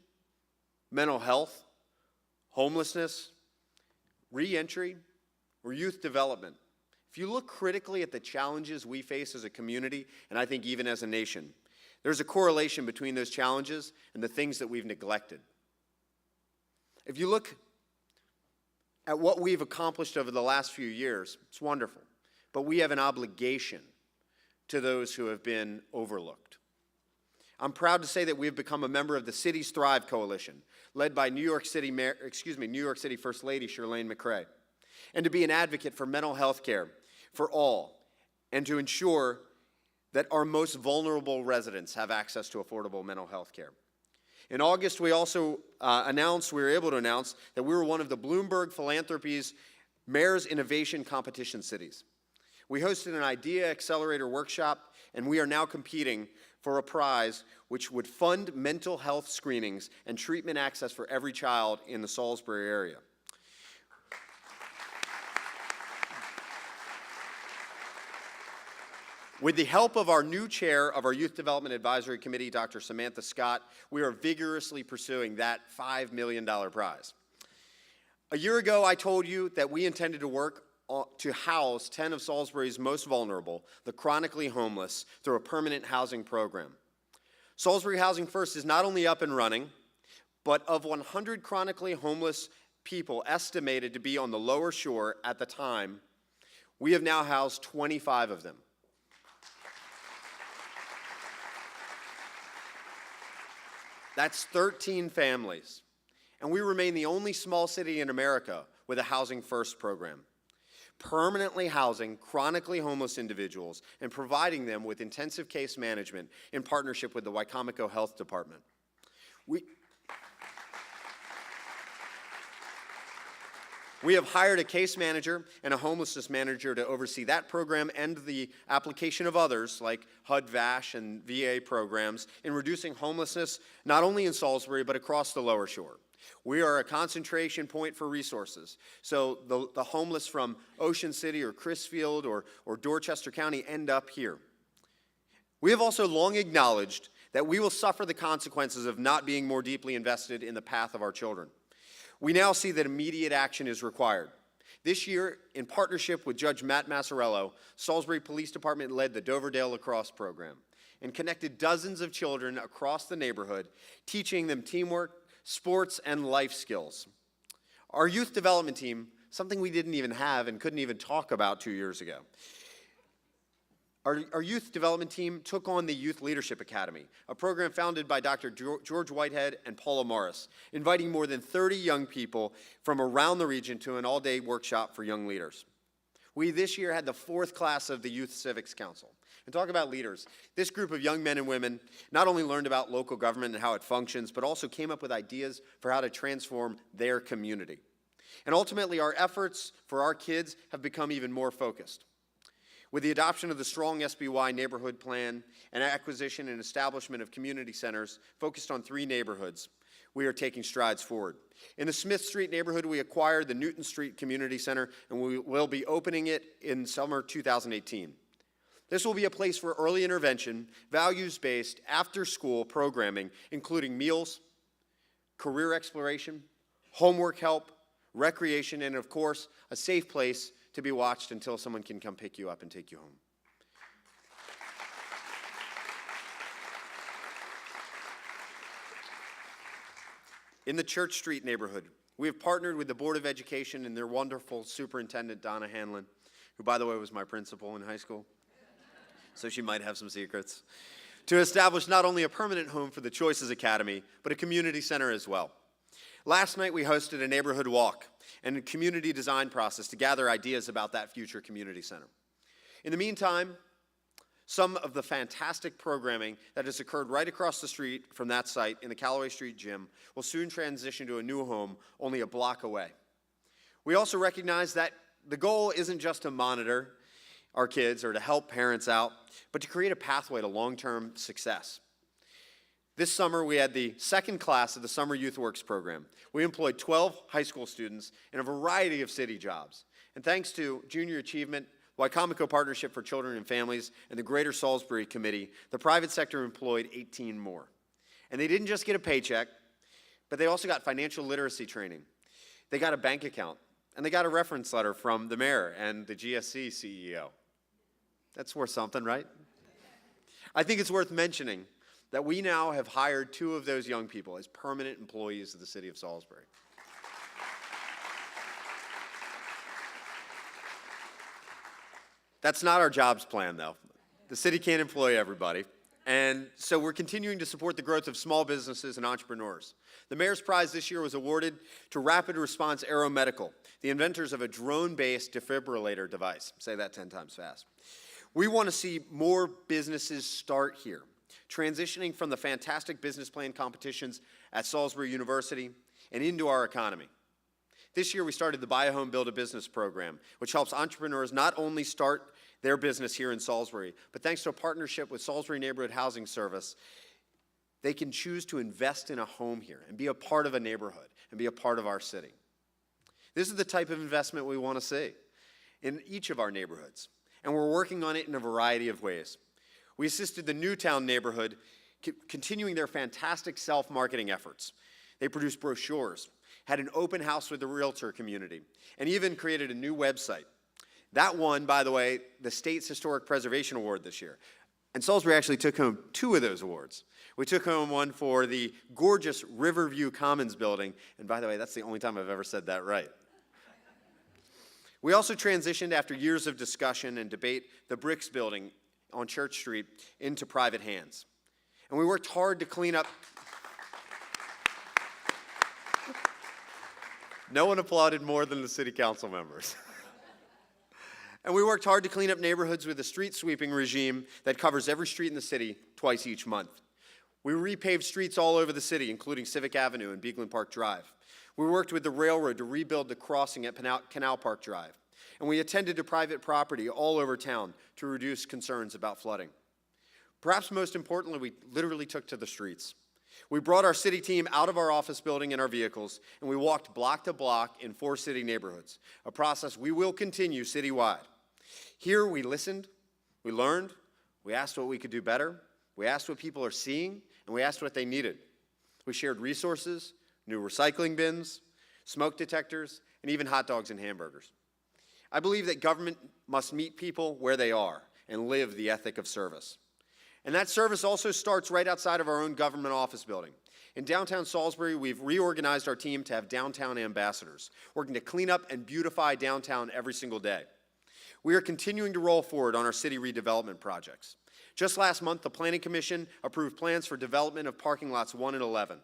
mental health, homelessness, re-entry, or youth development, if you look critically at the challenges we face as a community, and I think even as a nation, there's a correlation between those challenges and the things that we've neglected. If you look at what we've accomplished over the last few years, it's wonderful, but we have an obligation to those who have been overlooked. I'm proud to say that we have become a member of the Cities Thrive Coalition, led by New York City First Lady Shirlane McCray, and to be an advocate for mental health care for all, and to ensure that our most vulnerable residents have access to affordable mental health care. In August, we also we were able to announce that we were one of the Bloomberg Philanthropies Mayor's Innovation Competition Cities. We hosted an Idea Accelerator workshop, and we are now competing for a prize which would fund mental health screenings and treatment access for every child in the Salisbury area. With the help of our new chair of our Youth Development Advisory Committee, Dr. Samantha Scott, we are vigorously pursuing that $5 million prize. A year ago, I told you that we intended to work to house 10 of Salisbury's most vulnerable, the chronically homeless, through a permanent housing program. Salisbury Housing First is not only up and running, but of 100 chronically homeless people estimated to be on the lower shore at the time, we have now housed 25 of them. That's 13 families. And we remain the only small city in America with a Housing First program, permanently housing chronically homeless individuals and providing them with intensive case management in partnership with the Wicomico Health Department. We have hired a case manager and a homelessness manager to oversee that program and the application of others like HUD-VASH and VA programs in reducing homelessness not only in Salisbury but across the lower shore. We are a concentration point for resources, so the homeless from Ocean City or Crisfield or Dorchester County end up here. We have also long acknowledged that we will suffer the consequences of not being more deeply invested in the path of our children. We now see that immediate action is required. This year, in partnership with Judge Matt Massarello, Salisbury Police Department led the Doverdale Lacrosse program and connected dozens of children across the neighborhood, teaching them teamwork, sports, and life skills. Our youth development team, something we didn't even have and couldn't even talk about 2 years ago. Our youth development team took on the Youth Leadership Academy, a program founded by Dr. George Whitehead and Paula Morris, inviting more than 30 young people from around the region to an all-day workshop for young leaders. We this year had the 4th class of the Youth Civics Council. And talk about leaders. This group of young men and women not only learned about local government and how it functions, but also came up with ideas for how to transform their community. And ultimately, our efforts for our kids have become even more focused. With the adoption of the strong SBY neighborhood plan and acquisition and establishment of community centers focused on 3 neighborhoods, we are taking strides forward. In the Smith Street neighborhood, we acquired the Newton Street Community Center, and we will be opening it in summer 2018. This will be a place for early intervention, values-based, after-school programming, including meals, career exploration, homework help, recreation, and of course, a safe place to be watched until someone can come pick you up and take you home. In the Church Street neighborhood, we have partnered with the Board of Education and their wonderful superintendent, Donna Hanlon, who, by the way, was my principal in high school, so she might have some secrets, to establish not only a permanent home for the Choices Academy, but a community center as well. Last night, we hosted a neighborhood walk and a community design process to gather ideas about that future community center. In the meantime, some of the fantastic programming that has occurred right across the street from that site in the Callaway Street Gym will soon transition to a new home only a block away. We also recognize that the goal isn't just to monitor our kids or to help parents out, but to create a pathway to long-term success. This summer, we had the 2nd class of the Summer Youth Works program. We employed 12 high school students in a variety of city jobs. And thanks to Junior Achievement, Wicomico Partnership for Children and Families, and the Greater Salisbury Committee, the private sector employed 18 more. And they didn't just get a paycheck, but they also got financial literacy training. They got a bank account, and they got a reference letter from the mayor and the GSC CEO. That's worth something, right? I think it's worth mentioning that we now have hired 2 of those young people as permanent employees of the city of Salisbury. That's not our jobs plan, though. The city can't employ everybody, And so we're continuing to support the growth of small businesses and entrepreneurs. The Mayor's Prize this year was awarded to Rapid Response Aeromedical, the inventors of a drone-based defibrillator device. Say that 10 times fast. We want to see more businesses start here, transitioning from the fantastic business plan competitions at Salisbury University and into our economy. This year we started the Buy a Home, Build a Business program, which helps entrepreneurs not only start their business here in Salisbury, but thanks to a partnership with Salisbury Neighborhood Housing Service, they can choose to invest in a home here and be a part of a neighborhood and be a part of our city. This is the type of investment we want to see in each of our neighborhoods, and we're working on it in a variety of ways. We assisted the Newtown neighborhood continuing their fantastic self-marketing efforts. They produced brochures, had an open house with the realtor community, and even created a new website. That won, by the way, the state's Historic Preservation Award this year. And Salisbury actually took home 2 of those awards. We took home one for the gorgeous Riverview Commons building, and by the way, that's the only time I've ever said that right. We also transitioned, after years of discussion and debate, the Bricks building on Church Street into private hands. And we worked hard to clean up. No one applauded more than the city council members. And we worked hard to clean up neighborhoods with a street sweeping regime that covers every street in the city twice each month. We repaved streets all over the city, including Civic Avenue and Beekman Park Drive. We worked with the railroad to rebuild the crossing at Canal Park Drive. And we attended to private property all over town to reduce concerns about flooding. Perhaps most importantly, we literally took to the streets. We brought our city team out of our office building in our vehicles, and we walked block to block in 4 city neighborhoods, a process we will continue citywide. Here we listened, we learned, we asked what we could do better, we asked what people are seeing, and we asked what they needed. We shared resources, new recycling bins, smoke detectors, and even hot dogs and hamburgers. I believe that government must meet people where they are and live the ethic of service. And that service also starts right outside of our own government office building. In downtown Salisbury, we've reorganized our team to have downtown ambassadors, working to clean up and beautify downtown every single day. We are continuing to roll forward on our city redevelopment projects. Just last month, the Planning Commission approved plans for development of parking lots 1 and 11.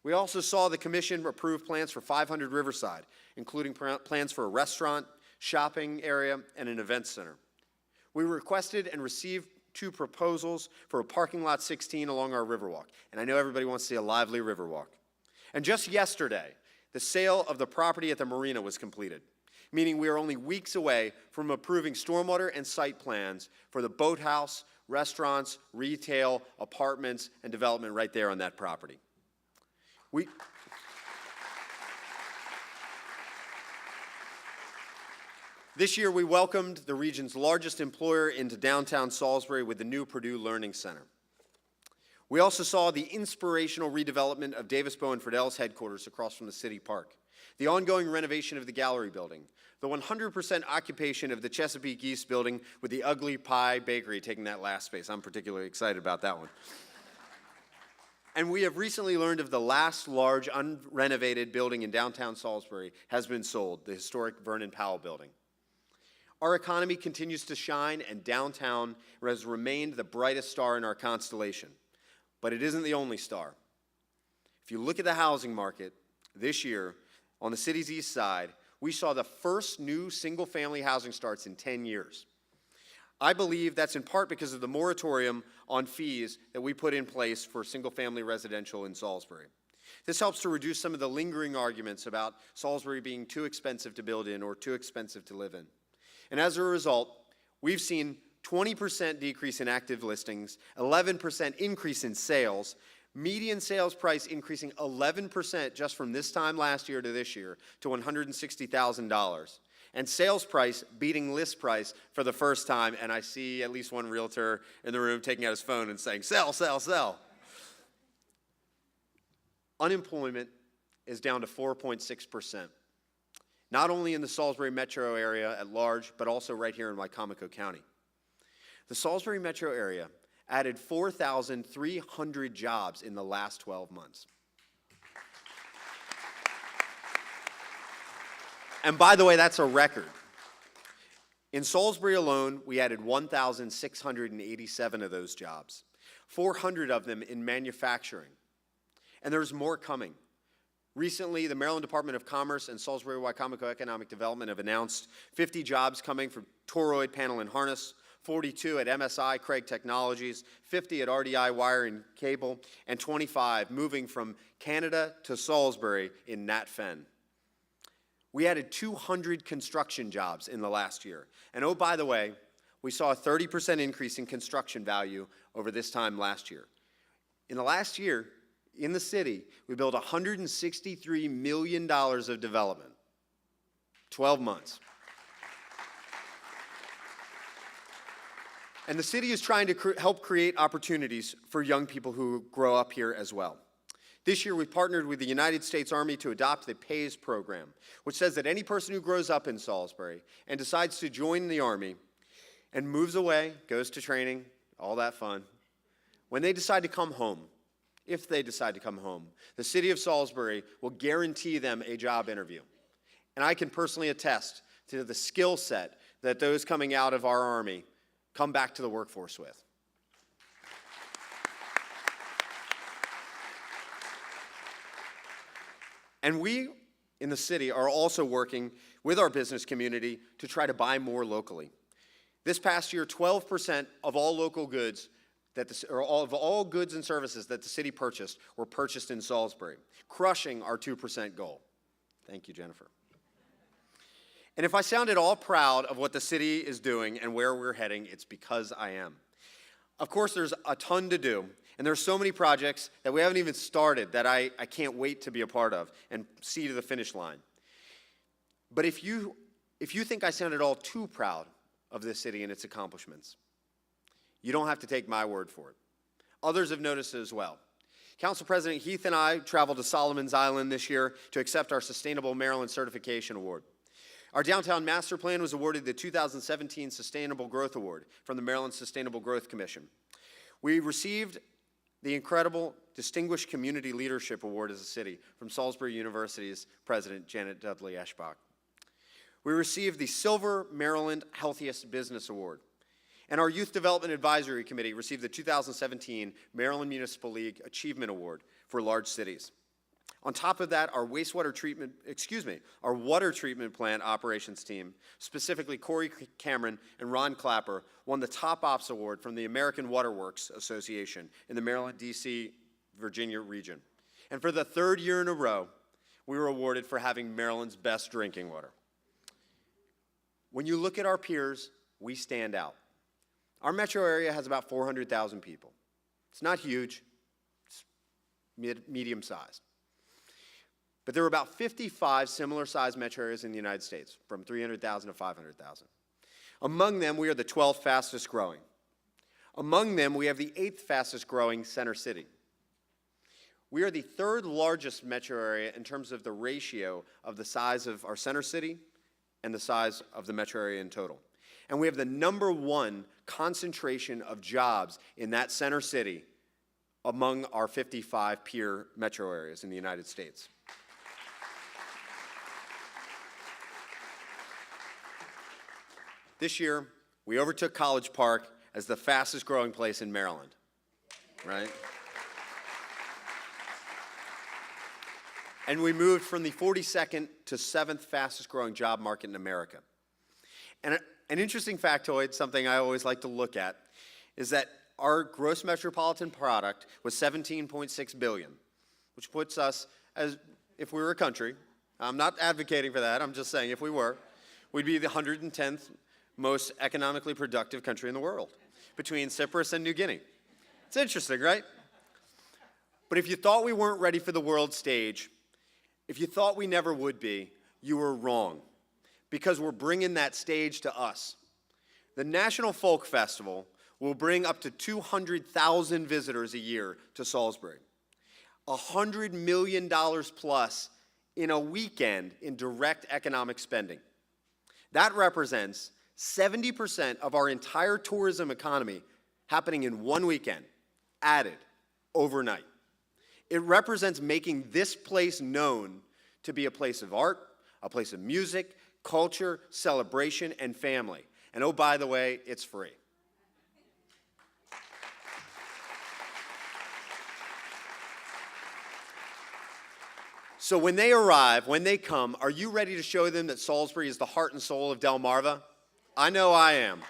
We also saw the Commission approve plans for 500 Riverside, including plans for a restaurant, shopping area, and an event center. We requested and received 2 proposals for a parking lot 16 along our Riverwalk, and I know everybody wants to see a lively Riverwalk. And just yesterday, the sale of the property at the marina was completed, meaning we are only weeks away from approving stormwater and site plans for the boathouse, restaurants, retail, apartments, and development right there on that property. This year, we welcomed the region's largest employer into downtown Salisbury with the new Purdue Learning Center. We also saw the inspirational redevelopment of Davis Bow and Friedell's headquarters across from the city park, the ongoing renovation of the gallery building, the 100% occupation of the Chesapeake East building with the Ugly Pie Bakery taking that last space. I'm particularly excited about that one. And we have recently learned of the last large unrenovated building in downtown Salisbury has been sold, the historic Vernon Powell building. Our economy continues to shine, and downtown has remained the brightest star in our constellation. But it isn't the only star. If you look at the housing market this year, on the city's east side, we saw the first new single-family housing starts in 10 years. I believe that's in part because of the moratorium on fees that we put in place for single-family residential in Salisbury. This helps to reduce some of the lingering arguments about Salisbury being too expensive to build in or too expensive to live in. And as a result, we've seen 20% decrease in active listings, 11% increase in sales, median sales price increasing 11% just from this time last year to this year to $160,000. And sales price beating list price for the first time, and I see at least one realtor in the room taking out his phone and saying, sell, sell, sell. Unemployment is down to 4.6%. Not only in the Salisbury metro area at large, but also right here in Wicomico County. The Salisbury metro area added 4,300 jobs in the last 12 months. And by the way, that's a record. In Salisbury alone, we added 1,687 of those jobs. 400 of them in manufacturing. And there's more coming. Recently, the Maryland Department of Commerce and Salisbury-Wycomico Economic Development have announced 50 jobs coming from Toroid Panel and Harness, 42 at MSI Craig Technologies, 50 at RDI Wire and Cable, and 25 moving from Canada to Salisbury in Nat Fen. We added 200 construction jobs in the last year. And oh, by the way, we saw a 30% increase in construction value over this time last year. In the last year, in the city, we built $163 million of development. 12 months. And the city is trying to help create opportunities for young people who grow up here as well. This year, we partnered with the United States Army to adopt the PAYS program, which says that any person who grows up in Salisbury and decides to join the Army and moves away, goes to training, all that fun, when they decide to come home, if they decide to come home, the city of Salisbury will guarantee them a job interview. And I can personally attest to the skill set that those coming out of our Army come back to the workforce with. And we in the city are also working with our business community to try to buy more locally. This past year, 12% of all local goods of all goods and services that the city purchased were purchased in Salisbury, crushing our 2% goal. Thank you, Jennifer. And if I sound at all proud of what the city is doing and where we're heading, it's because I am. Of course, there's a ton to do, and there's so many projects that we haven't even started that I can't wait to be a part of and see to the finish line. But if you think I sound at all too proud of this city and its accomplishments, you don't have to take my word for it. Others have noticed it as well. Council President Heath and I traveled to Solomon's Island this year to accept our Sustainable Maryland Certification Award. Our downtown master plan was awarded the 2017 Sustainable Growth Award from the Maryland Sustainable Growth Commission. We received the incredible Distinguished Community Leadership Award as a city from Salisbury University's President Janet Dudley-Eshbach. We received the Silver Maryland Healthiest Business Award. And our Youth Development Advisory Committee received the 2017 Maryland Municipal League Achievement Award for large cities. On top of that, our water treatment plant operations team, specifically Corey Cameron and Ron Clapper, won the Top Ops Award from the American Water Works Association in the Maryland, D.C., Virginia region. And for the third year in a row, we were awarded for having Maryland's best drinking water. When you look at our peers, we stand out. Our metro area has about 400,000 people. It's not huge, it's medium-sized. But there are about 55 similar-sized metro areas in the United States, from 300,000 to 500,000. Among them, we are the 12th fastest growing. Among them, we have the 8th fastest growing center city. We are the 3rd largest metro area in terms of the ratio of the size of our center city and the size of the metro area in total. And we have the #1 concentration of jobs in that center city among our 55 peer metro areas in the United States. This year, we overtook College Park as the fastest growing place in Maryland, right? And we moved from the 42nd to 7th fastest growing job market in America. And an interesting factoid, something I always like to look at, is that our gross metropolitan product was $17.6 billion, which puts us, as if we were a country, I'm not advocating for that, I'm just saying if we were, we'd be the 110th most economically productive country in the world, between Cyprus and New Guinea. It's interesting, right? But if you thought we weren't ready for the world stage, if you thought we never would be, you were wrong, because we're bringing that stage to us. The National Folk Festival will bring up to 200,000 visitors a year to Salisbury. $100 million plus in a weekend in direct economic spending. That represents 70% of our entire tourism economy happening in one weekend, added overnight. It represents making this place known to be a place of art, a place of music, culture, celebration, and family. And oh, by the way, it's free. So when they arrive, when they come, are you ready to show them that Salisbury is the heart and soul of Delmarva? I know I am.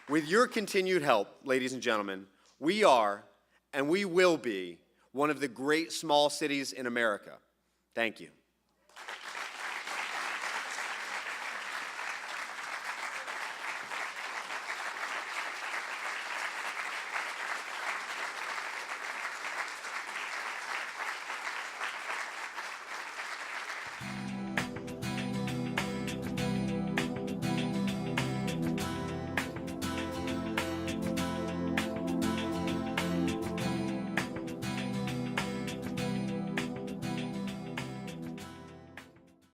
With your continued help, ladies and gentlemen, we are and we will be one of the great small cities in America. Thank you.